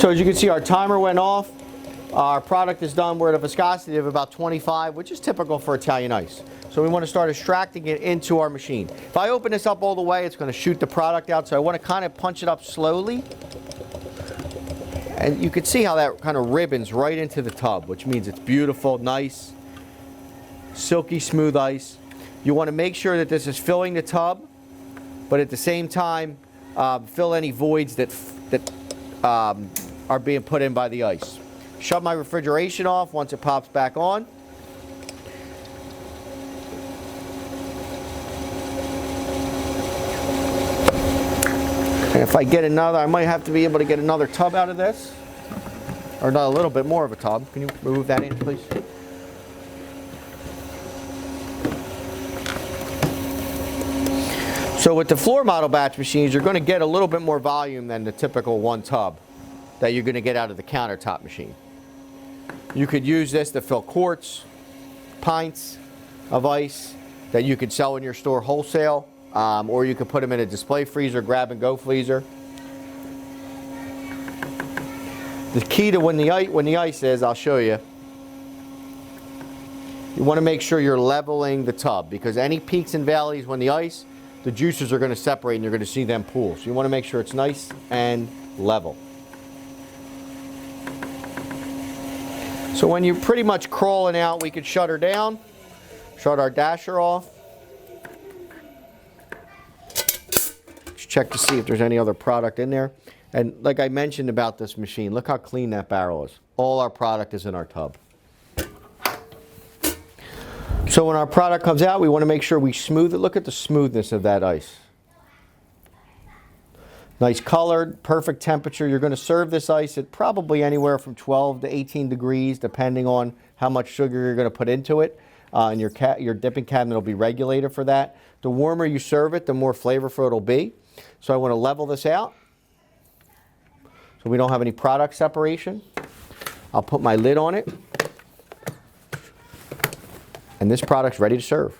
So as you can see, our timer went off. Our product is done. We're at a viscosity of about 25, which is typical for Italian ice. So we want to start extracting it into our machine. If I open this up all the way, it's going to shoot the product out. So I want to kind of punch it up slowly. And you can see how that kind of ribbons right into the tub, which means it's beautiful, nice, silky smooth ice. You want to make sure that this is filling the tub, but at the same time, fill any voids that are being put in by the ice. Shut my refrigeration off once it pops back on. And if I get another, I might have to be able to get another tub out of this. Or not, a little bit more of a tub. Can you move that in, please? So with the floor model batch machines, you're going to get a little bit more volume than the typical one tub that you're going to get out of the countertop machine. You could use this to fill quarts, pints of ice that you could sell in your store wholesale, or you could put them in a display freezer, grab and go freezer. The key to when the ice is, I'll show you. You want to make sure you're leveling the tub, because any peaks and valleys when the ice, the juices are going to separate and you're going to see them pool. So you want to make sure it's nice and level. So when you're pretty much crawling out, we could shut her down, shut our dasher off. Just check to see if there's any other product in there. And like I mentioned about this machine, look how clean that barrel is. All our product is in our tub. So when our product comes out, we want to make sure we smooth it. Look at the smoothness of that ice. Nice colored, perfect temperature. You're going to serve this ice at probably anywhere from 12 to 18 degrees, depending on how much sugar you're going to put into it. And your dipping cabinet will be regulated for that. The warmer you serve it, the more flavorful it'll be. So I want to level this out so we don't have any product separation. I'll put my lid on it. And this product's ready to serve.